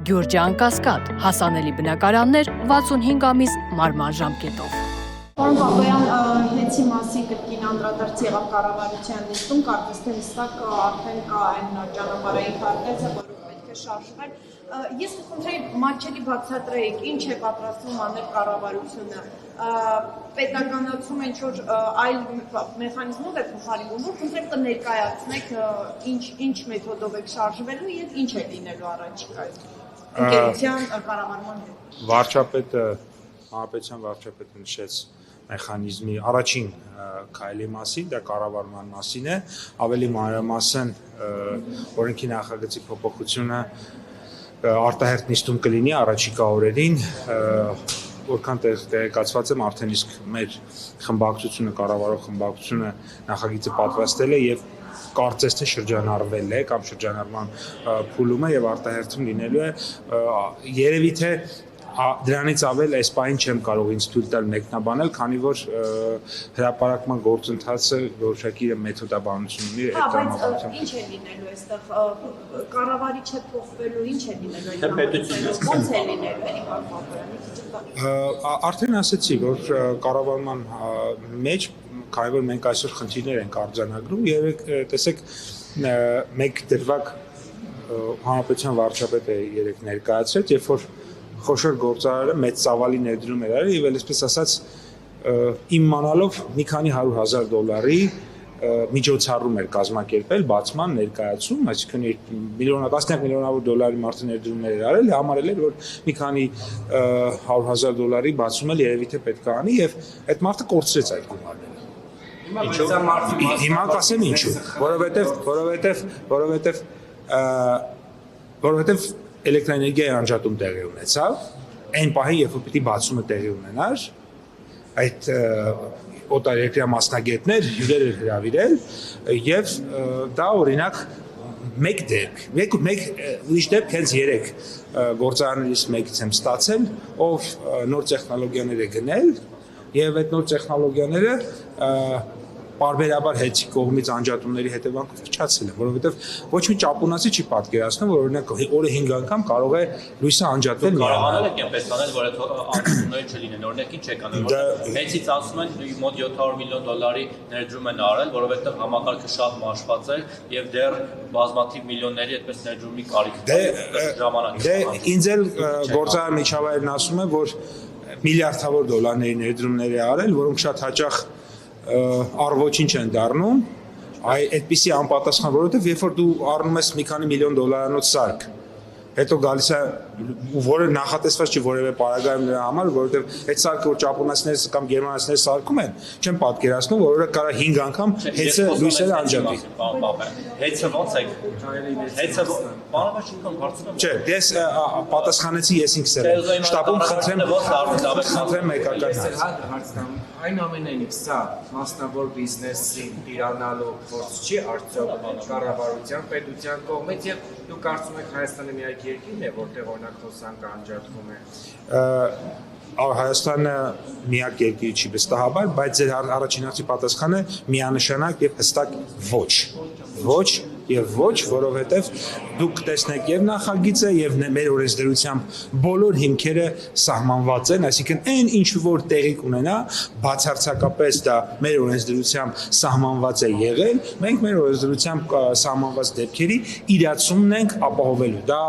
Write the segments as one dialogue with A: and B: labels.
A: Գյուրջան Կասկադ, հասանելի բնակարաններ 65 ամիս մարման ժամկետով։
B: Պարոն Բաբայան, հեցի մասի կրկին անդրադարձ եղավ կառավարության նիստում, կարծես թե հստակ արդեն կա այն ճանապարհային քարտեզը, որով պետք է շարժվել։ Ես կխնդրեի մատչելի բացատրեիք, ինչ է պատրաստվում անել կառավարությունը, պետականացում են ինչ-որ այլ մեխանիզմով է փոխարինվում, որ խնդրեմ կներկայացնեք ինչ մեթոդով եք շարժվելու եւ ինչ է լինելու առաջիկայում ընկերության կառավարման հետ։
C: Վարչապետը, հանրապետության վարչապետը նշեց մեխանիզմի առաջին քայլի մասին, դա կառավարման մասին է, ավելի մանրամասն օրենքի նախագծի փոփոխությունը արտահերթ նիստում կլինի առաջիկա օրերին, որքան տեղեկացված եմ, արդեն իսկ մեր խմբակցությունը, կառավարող խմբակցությունը նախագիծը պատրաստել է եւ կարծես թե շրջանառվել է կամ շրջանառման փուլում է եւ արտահերթում լինելու է, երևի թե դրանից ավել այս պահին չեմ կարող ինձ թույլ տալ մեկնաբանել, քանի որ հրապարակման գործընթացը որոշակի մեթոդաբանություն ունի
B: այդ կառավարության։ Ինչ է լինելու այստեղ կառավարիչ է փոխվելու, ինչ է լինելու, ո՞նց է լինելու, էլի Բաբայանի։
C: Արդեն ասացի, որ կառավարման մեջ, քանի որ մենք այսօր խնդիրներ ենք արձանագրում, եւ տեսեք մեկ դրվագ հանրապետության վարչապետը երեք ներկայացրեց, երբ որ խոշոր գործարարը մեծ ծավալի ներդրում էր արել եւ այսպես ասած իմանալով մի քանի $100,000 միջոցառում էր կազմակերպել բացման ներկայացում, այսինքն տասնյակ միլիոնավոր դոլարի մարդը ներդրումներ էր արել, համարել էր որ մի քանի $100,000 բացում էլ երևի թե պետք է անի եւ այդ մարդը կորցրեց այդ գումարները։ Հիմա կասեմ ինչու, որովհետեւ էլեկտրաէներգիայի անջատում տեղի ունեցավ, այն պահին, երբ որ պիտի բացումը տեղի ունենար, այդ օտարերկրյա մասնագետներ հյուրեր էր հրավիրել եւ դա օրինակ մեկ դեպք, մեկ ուրիշ դեպք հենց 3 գործարաններից մեկից եմ ստացել, ով նոր տեխնոլոգիաներ է գնել եւ այդ նոր տեխնոլոգիաները պարբերաբար հետի կողմից անջատումների հետևանքով փչացել են, որովհետև ոչ մի ճապոնացի չի պատկերացնում, որ օրինակ օրը 5 անգամ կարող է լույսը անջատվել մի
D: Կարողանալ եք այնպես անել, որ այդ անջատումները չլինեն, օրինակ ինչ եք անել, որ հեցից ասում են մոտ $700 միլիոն ներդրում են արել, որովհետև համակարգը շատ մաշված է եւ դեռ բազմաթիվ միլիոնների այդպես ներդրումի կարիք կա ժամանակ։
C: Դե ինձ էլ գործարար միջավայրն ասում է, որ միլիարդավոր դոլարների ներդրումներ է արել, որոնք շատ հաճախ առոչինչ են դառնում, այդպիսի անպատասխան, որովհետև երբ որ դու առնում ես մի քանի միլիոն դոլարանոց սարք, հետո գալիս է որը նախատեսված չի որևէ պարագայում նրա համար, որովհետև այդ սարքը որ ճապոնացիները կամ գերմանացիները սարքում են, չեն պատկերացնում, որ օրը կարա 5 անգամ հեծը լույսերը անջատի։
D: Հեծը ո՞նց է։ Հեծը բանավաճիկան հարցնում եմ։
C: Չէ, ես պատասխանեցի ես ինքս եմ։ Շտաբում խնդրեմ մեկական
E: հարցնամ։ Այն ամենայնիվ սա մասնավոր բիզնեսին տիրանալու փորձ չի արդյոք կառավարության պետության կողմից եւ դու կարծում եք Հայաստանը միակ երկիրն է, որտեղ օրինակ խոսանքը անջատվում է։
C: Հայաստանը միակ երկիրը չի վստահաբար, բայց ձեր առաջին հարցի պատասխանը միանշանակ եւ հստակ ոչ, որովհետև դուք տեսնեք եւ նախագիծը եւ մեր օրենսդրությամբ բոլոր հիմքերը սահմանված են, այսինքն այն ինչ որ տեղի կունենա, բացարձակապես դա մեր օրենսդրությամբ սահմանված է եղել, մենք մեր օրենսդրությամբ սահմանված դեպքերի իրացումն ենք ապահովելու։ Դա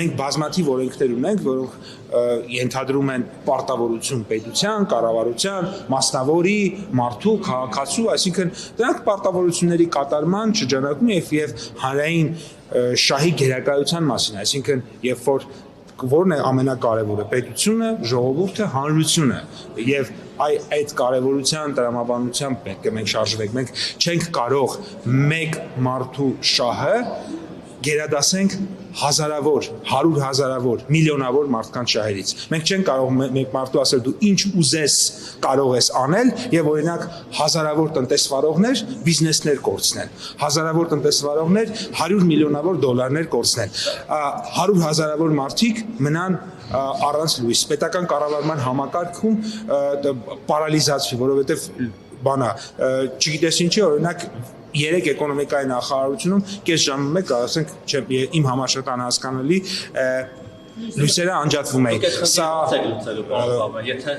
C: մենք բազմաթիվ օրենքներ ունենք, որոնք ենթադրում են պարտավորություն պետության, կառավարության, մասնավորի, մարդու, քաղաքացու, այսինքն դրանք պարտավորությունների կատարման շրջանակում եւ հանրային շահի գերակայության մասին, այսինքն երբ որ որն է ամենակարևորը, պետությունը, ժողովուրդը, հանրությունը եւ այդ կարևորության տրամաբանությամբ պետք է մենք շարժվենք, մենք չենք կարող մեկ մարդու շահը գերադասենք հազարավոր, 100,000-ավոր, միլիոնավոր մարդկանց շահերից։ Մենք չենք կարող մեկ մարդու ասել դու ինչ ուզես կարող ես անել եւ օրինակ հազարավոր տնտեսվարողներ բիզնեսներ կորցնեն, հազարավոր տնտեսվարողներ 100 միլիոնավոր դոլարներ կորցնեն, 100,000-ավոր մարդիկ մնան առանց լույս։ Պետական կառավարման համակարգում պարալիզացվի, որովհետեւ չգիտես ինչի, օրինակ երեք էկոնոմիկայի նախարարությունում կես ժամը մեկ ասենք իմ համար շատ անհասկանալի լույսերը անջատվում էին։
D: Սա լուծելու բանը, եթե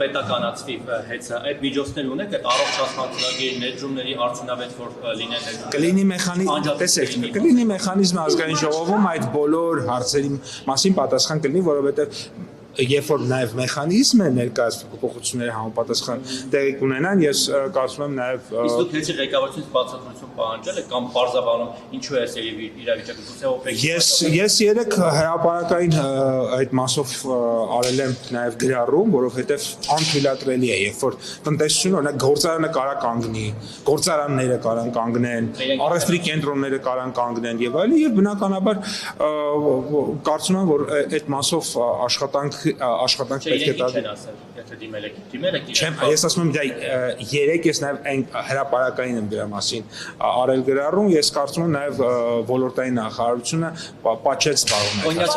D: պետականացվի հեծը, այդ միջոցներ ունեք, այդ առողջ հասարակագերի ներդրումների արդյունավետ որ լինեն։
C: Կլինի մեխանիզմ, տեսեք, կլինի մեխանիզմ ազգային ժողովում այդ բոլոր հարցերի մասին պատասխան կլինի, որովհետև երբ որ նաև մեխանիզմ է ներկայացվում փոփոխությունների համապատասխան տեղի կունենան, ես կարծում եմ նաև
D: իսկ դուք հեծի ղեկավարությունից բացատրություն պահանջել եք կամ բարձրաբանում ինչու է իրավիճակը գուցե օպեկ։
C: Ես երեք հրապարակային այդ մասով արել եմ նաև գրառում, որովհետև անթույլատրելի է, երբ որ տնտեսությունը օրինակ գործարանը կարա կանգնի, գործարանները կարան կանգնեն, առևտրի կենտրոնները կարան կանգնեն եւ այլն, եւ բնականաբար կարծում եմ, որ այդ մասով աշխատանք պետք է տա։
D: Եթե դիմել եք
C: Չեմ, ես ասում եմ դա երեք ես նաև այն հրապարակային եմ դրա մասին արել գրառում, ես կարծում եմ նաև ոլորտային նախարարությունը պատշաճ զբաղվում է։